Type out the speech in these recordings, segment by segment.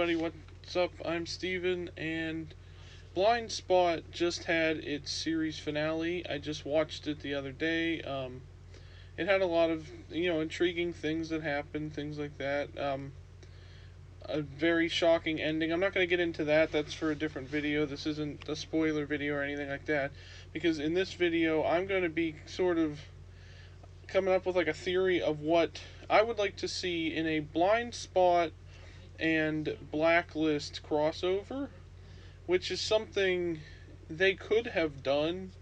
everybody, what's up? I'm Steven, and Blind Spot just had its series finale. I just watched it the other day. It had a lot of, intriguing things that happened, things like that. A very shocking ending. I'm not going to get into that, that's for a different video. This isn't a spoiler video or anything like that, because in this video, I'm going to be sort of coming up with like a theory of what I would like to see in a Blind Spot and Blacklist crossover, which is something they could have done.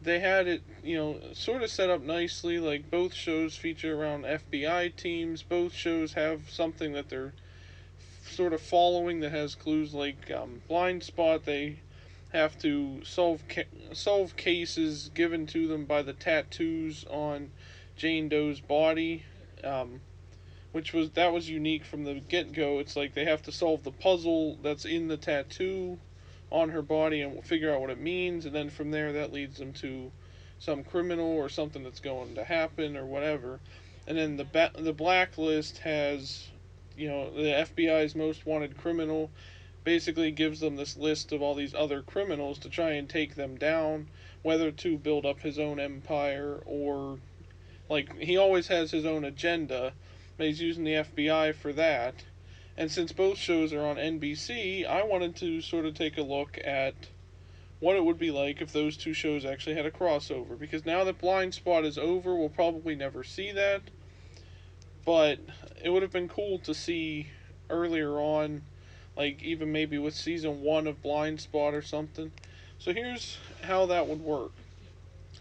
They had it, sort of set up nicely. Like, both shows feature around FBI teams. Both shows have something that they're sort of following that has clues. Like Blind Spot, they have to solve cases given to them by the tattoos on Jane Doe's body. Which was unique from the get-go. It's like they have to solve the puzzle that's in the tattoo on her body and figure out what it means, and then from there that leads them to some criminal or something that's going to happen or whatever. And then the Blacklist has, the FBI's most wanted criminal, basically gives them this list of all these other criminals to try and take them down, whether to build up his own empire or, like, he always has his own agenda, but he's using the FBI for that. And since both shows are on NBC, I wanted to sort of take a look at what it would be like if those two shows actually had a crossover. Because now that Blind Spot is over, we'll probably never see that. But it would have been cool to see earlier on, like even maybe with season 1 of Blind Spot or something. So here's how that would work.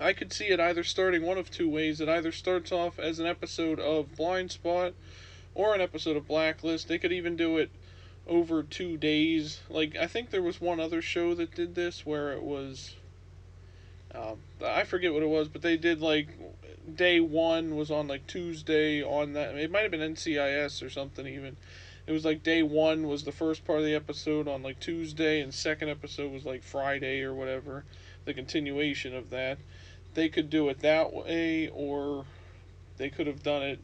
I could see it either starting one of two ways. It either starts off as an episode of Blind Spot or an episode of Blacklist. They could even do it over 2 days. Like, I think there was one other show that did this where it was, I forget what it was, but they did like day 1 was on like Tuesday on that. It might have been NCIS or something even. It was like day 1 was the first part of the episode on like Tuesday, and second episode was like Friday or whatever, the continuation of that. They could do it that way, or they could have done it,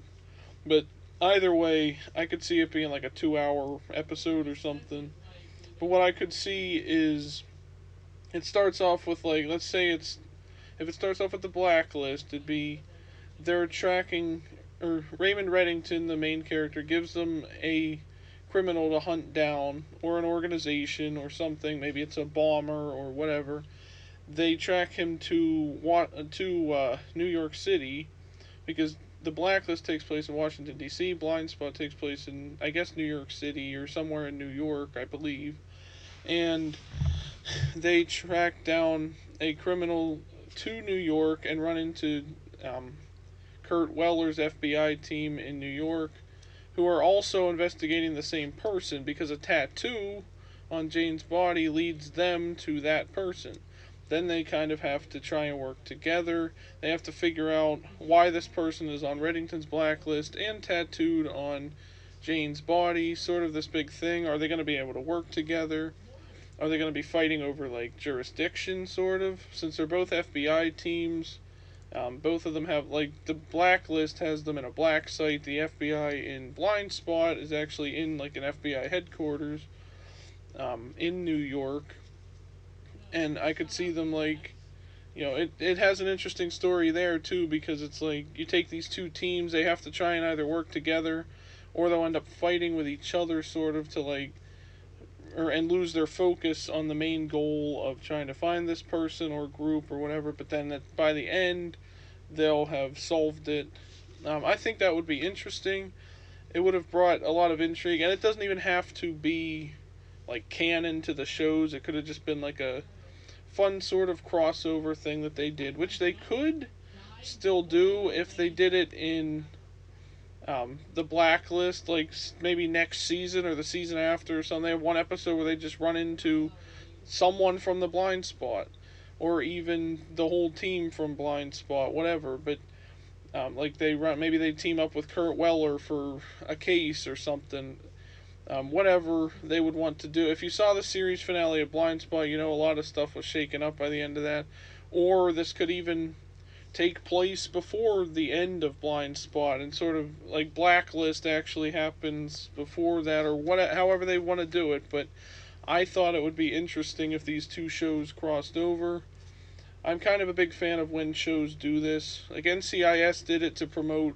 but either way, I could see it being like a 2-hour episode or something. But what I could see is it starts off with, like, let's say if it starts off with the Blacklist, it'd be they're tracking, or Raymond Reddington, the main character, gives them a criminal to hunt down, or an organization or something. Maybe it's a bomber or whatever. They track him to New York City, because the Blacklist takes place in Washington, D.C. Blind Spot takes place in, I guess, New York City or somewhere in New York, I believe. And they track down a criminal to New York and run into Kurt Weller's FBI team in New York, who are also investigating the same person because a tattoo on Jane's body leads them to that person. Then they kind of have to try and work together. They have to figure out why this person is on Reddington's blacklist and tattooed on Jane's body. Sort of this big thing. Are they going to be able to work together? Are they going to be fighting over, like, jurisdiction, sort of? Since they're both FBI teams, both of them have, like, the Blacklist has them in a black site. The FBI in Blind Spot is actually in, like, an FBI headquarters in New York. And I could see them, like, it has an interesting story there, too, because it's like, you take these two teams, they have to try and either work together, or they'll end up fighting with each other, sort of, to, like, and lose their focus on the main goal of trying to find this person or group or whatever, but then by the end, they'll have solved it. I think that would be interesting. It would have brought a lot of intrigue, and it doesn't even have to be, like, canon to the shows. It could have just been, like, a fun sort of crossover thing that they did, which they could still do if they did it in the Blacklist, like maybe next season or the season after or something. They have one episode where they just run into someone from the Blind Spot, or even the whole team from Blind Spot, whatever. But like maybe they team up with Kurt Weller for a case or something. Whatever they would want to do. If you saw the series finale of Blind Spot, a lot of stuff was shaken up by the end of that. Or this could even take place before the end of Blindspot, and sort of like Blacklist actually happens before that, or what, however they want to do it. But I thought it would be interesting if these two shows crossed over. I'm kind of a big fan of when shows do this. Like NCIS did it to promote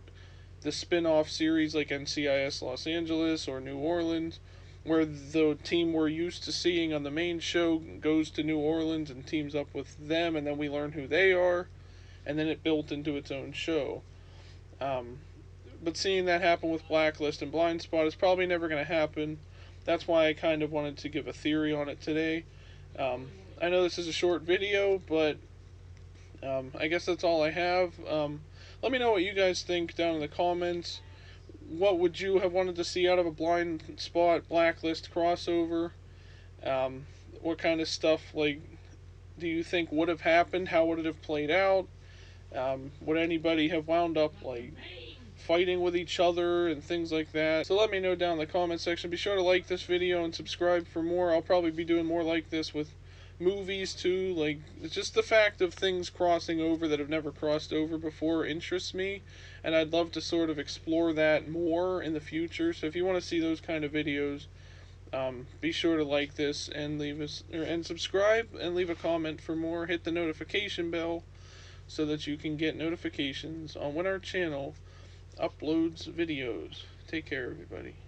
the spin-off series like NCIS Los Angeles or New Orleans, where the team we're used to seeing on the main show goes to New Orleans and teams up with them, and then we learn who they are, and then it built into its own show. Um, but seeing that happen with Blacklist and Blindspot is probably never going to happen. That's why I kind of wanted to give a theory on it today. I know this is a short video, but I guess that's all I have. Let me know what you guys think down in the comments. What would you have wanted to see out of a Blindspot Blacklist crossover? What kind of stuff, like, do you think would have happened? How would it have played out? Would anybody have wound up, like, fighting with each other and things like that? So let me know down in the comment section. Be sure to like this video and subscribe for more. I'll probably be doing more like this with movies too. Like, it's just the fact of things crossing over that have never crossed over before interests me, and I'd love to sort of explore that more in the future. So if you want to see those kind of videos, be sure to like this and leave us and subscribe and leave a comment for more. Hit the notification bell so that you can get notifications on when our channel uploads videos. Take care, everybody.